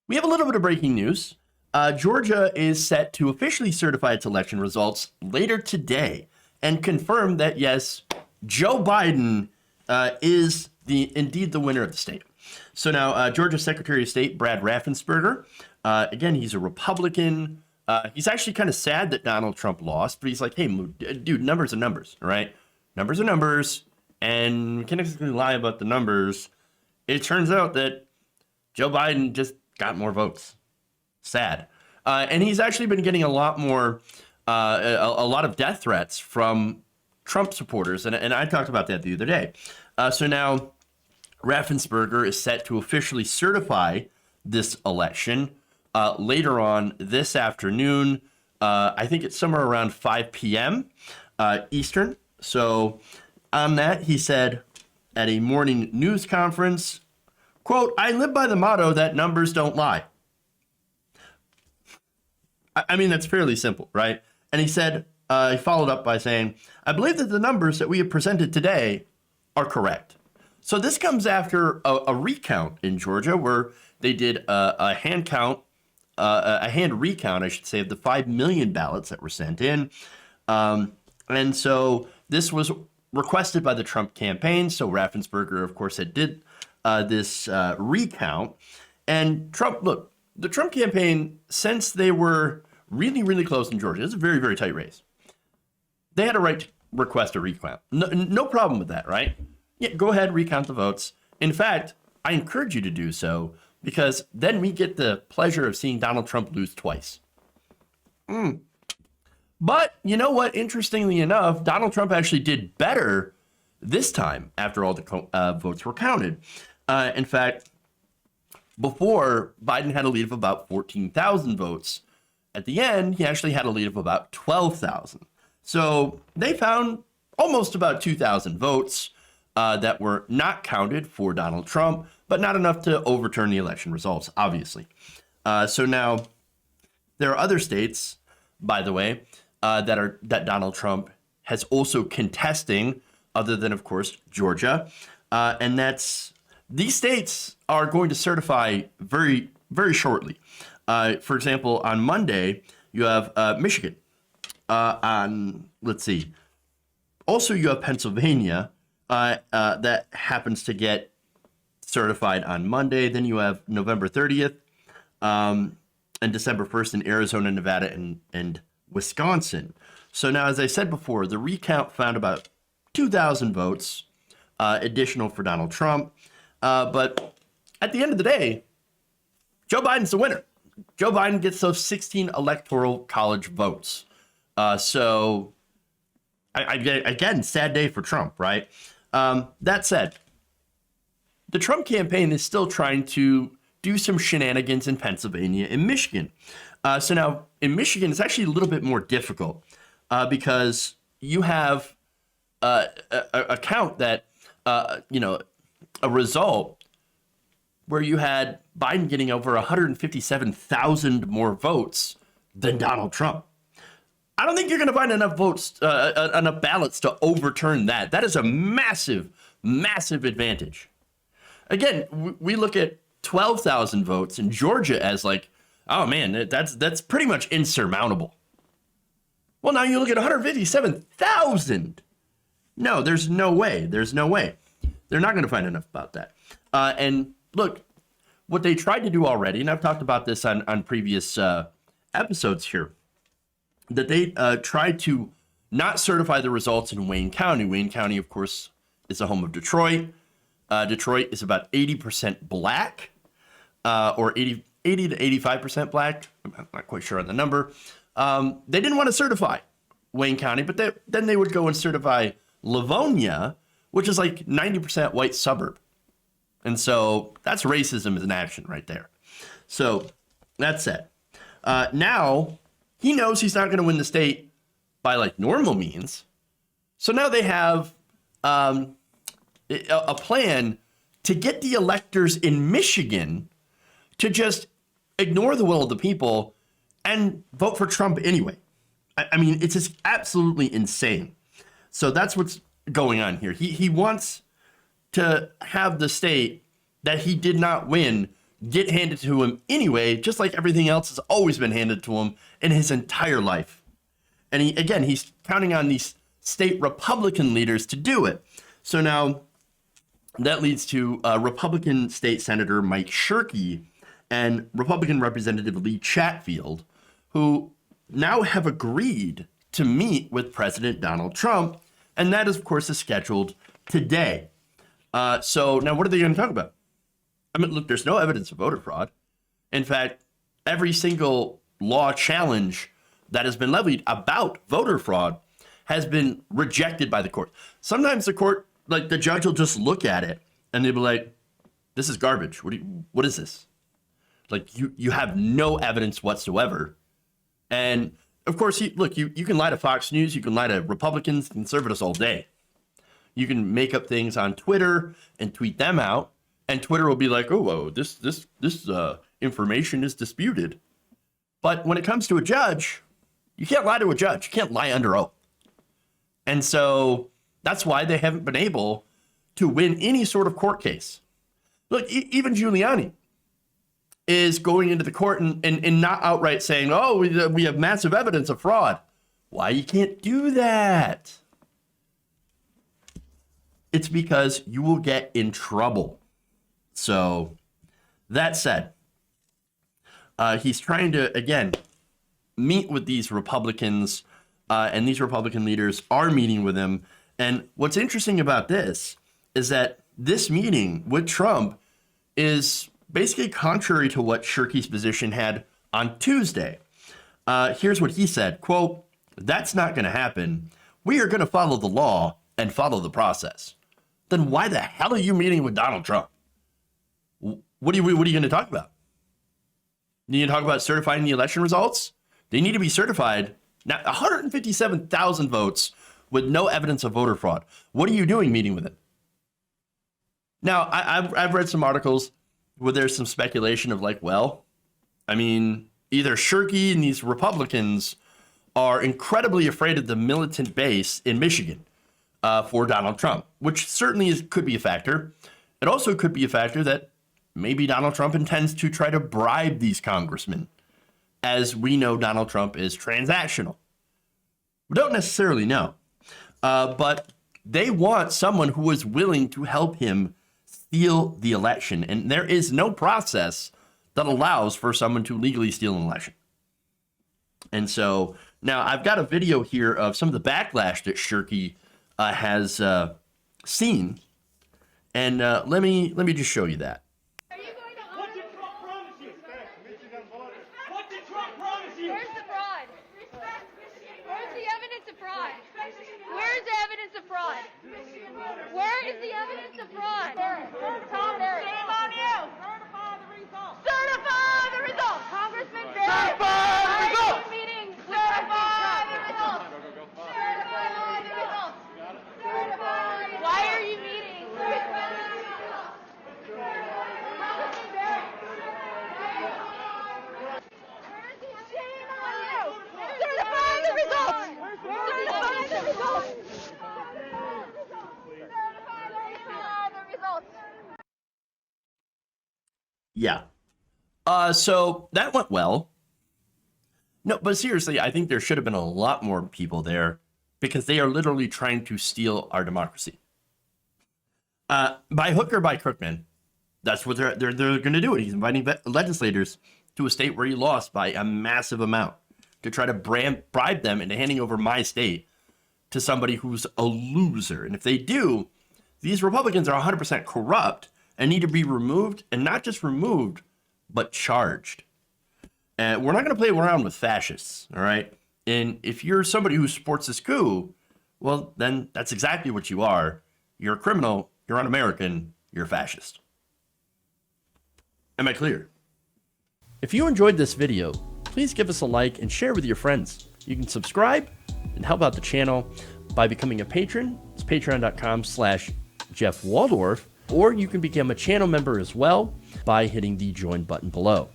We have a little bit of breaking news. Georgia is set to officially certify its election results later today and confirm that, yes, Joe Biden is indeed the winner of the state. So now Georgia Secretary of State Brad Raffensperger, again, he's a Republican. He's actually kind of sad that Donald Trump lost, but he's like, hey, dude, numbers are numbers, all right? Numbers are numbers, and we can't exactly lie about the numbers. It turns out that Joe Biden just got more votes. Sad. And he's actually been getting a lot more, a lot of death threats from Trump supporters. And I talked about that the other day. So now Raffensperger is set to officially certify this election later on this afternoon. I think it's somewhere around 5 p.m. Eastern. So on that, he said at a morning news conference, quote, "I live by the motto that numbers don't lie." I mean, that's fairly simple, right? And he said, he followed up by saying, "I believe that the numbers that we have presented today are correct." So this comes after a recount in Georgia where they did a hand count, a hand recount, I should say, of the 5 million ballots that were sent in. And so this was requested by the Trump campaign. So Raffensperger, of course, did this recount. And Trump, look, the Trump campaign, since they were really, really close in Georgia, it's a very, very tight race. They had a right to request a recount. No problem with that, right? Yeah, go ahead, recount the votes. In fact, I encourage you to do so because then we get the pleasure of seeing Donald Trump lose twice. But you know what? Interestingly enough, Donald Trump actually did better this time after all the votes were counted. In fact, before, Biden had a lead of about 14,000 votes. At the end, he actually had a lead of about 12,000. So they found almost about 2,000 votes that were not counted for Donald Trump, but not enough to overturn the election results, obviously. So now there are other states, by the way, that Donald Trump has also contesting, other than, of course, Georgia. And these states are going to certify very, very shortly. For example, on Monday, you have Michigan. Let's see. Also, you have Pennsylvania that happens to get certified on Monday. Then you have November 30th and December 1st in Arizona, Nevada, and Wisconsin. So now, as I said before, the recount found about 2,000 votes additional for Donald Trump. But at the end of the day, Joe Biden's the winner. Joe Biden gets those 16 electoral college votes. So, again, sad day for Trump, right? That said, the Trump campaign is still trying to do some shenanigans in Pennsylvania and Michigan. So now in Michigan, it's actually a little bit more difficult because you have a count that, a result where you had Biden getting over 157,000 more votes than Donald Trump. I don't think you're going to find enough votes, enough ballots to overturn that. That is a massive, massive advantage. Again, we look at 12,000 votes in Georgia as like, oh man, that's pretty much insurmountable. Well, now you look at 157,000. No, there's no way. There's no way. They're not going to find enough about that. And look, what they tried to do already, and I've talked about this on previous episodes here, that they tried to not certify the results in Wayne County. Wayne County, of course, is the home of Detroit. Detroit is about 80% black, or 80 to 85% black. I'm not quite sure on the number. They didn't want to certify Wayne County, but then they would go and certify Livonia, which is like 90% white suburb. And so that's racism in action right there. So that said, now he knows he's not going to win the state by like normal means. So now they have a plan to get the electors in Michigan to just ignore the will of the people and vote for Trump anyway. I mean, it's just absolutely insane. So that's what's going on here. He wants to have the state that he did not win get handed to him anyway, just like everything else has always been handed to him in his entire life. And he's counting on these state Republican leaders to do it. So now that leads to Republican State Senator Mike Shirkey and Republican Representative Lee Chatfield, who now have agreed to meet with President Donald Trump. And that, of course, is scheduled today. So now what are they going to talk about? I mean, look, there's no evidence of voter fraud. In fact, every single law challenge that has been levied about voter fraud has been rejected by the court. Sometimes the court, like the judge will just look at it and they'll be like, this is garbage. What is this? Like you have no evidence whatsoever. And of course, you can lie to Fox News, you can lie to Republicans, conservatives all day. You can make up things on Twitter and tweet them out, and Twitter will be like, oh, whoa, this information is disputed. But when it comes to a judge, you can't lie to a judge. You can't lie under oath. And so that's why they haven't been able to win any sort of court case. Look, even Giuliani is going into the court and not outright saying, oh, we have massive evidence of fraud. Why you can't do that? It's because you will get in trouble. So that said, he's trying to, again, meet with these Republicans, and these Republican leaders are meeting with him. And what's interesting about this is that this meeting with Trump is basically contrary to what Shirkey's position had on Tuesday. Here's what he said, quote, "That's not going to happen. We are going to follow the law and follow the process." Then why the hell are you meeting with Donald Trump? What are you going to talk about? You need to talk about certifying the election results? They need to be certified. Now, 157,000 votes with no evidence of voter fraud. What are you doing meeting with him? Now, I've read some articles where there's some speculation of like, well, I mean, either Shirkey and these Republicans are incredibly afraid of the militant base in Michigan for Donald Trump, which certainly could be a factor. It also could be a factor that maybe Donald Trump intends to try to bribe these congressmen. As we know, Donald Trump is transactional. We don't necessarily know, but they want someone who is willing to help him steal the election. And there is no process that allows for someone to legally steal an election. And so now I've got a video here of some of the backlash that Shirkey has seen. And let me just show you that. What did Trump promise you? What did Trump promise you? Where's the fraud? Where's the evidence of fraud? Where's the evidence of fraud? Where is the evidence of fraud? Tom, shame on you. Certify the results. Certify the results. Congressman Barrett. Certify the results. Meeting. Certify the results. Certify the results. Why are you meeting? Certify the results. Congressman Barrett. Shame on you. Certify the results. Certify the results. Certify the results. Yeah. So that went well. No, but seriously, I think there should have been a lot more people there because they are literally trying to steal our democracy. By hook or by crook, man. That's what they're going to do. He's inviting legislators to a state where he lost by a massive amount to try to bribe them into handing over my state to somebody who's a loser. And if they do, these Republicans are 100% corrupt and need to be removed, and not just removed, but charged. And we're not going to play around with fascists, all right? And if you're somebody who supports this coup, well, then that's exactly what you are. You're a criminal, you're un-American, you're a fascist. Am I clear? If you enjoyed this video, please give us a like and share with your friends. You can subscribe and help out the channel by becoming a patron. It's patreon.com/Jeff Waldorf, or you can become a channel member as well by hitting the join button below.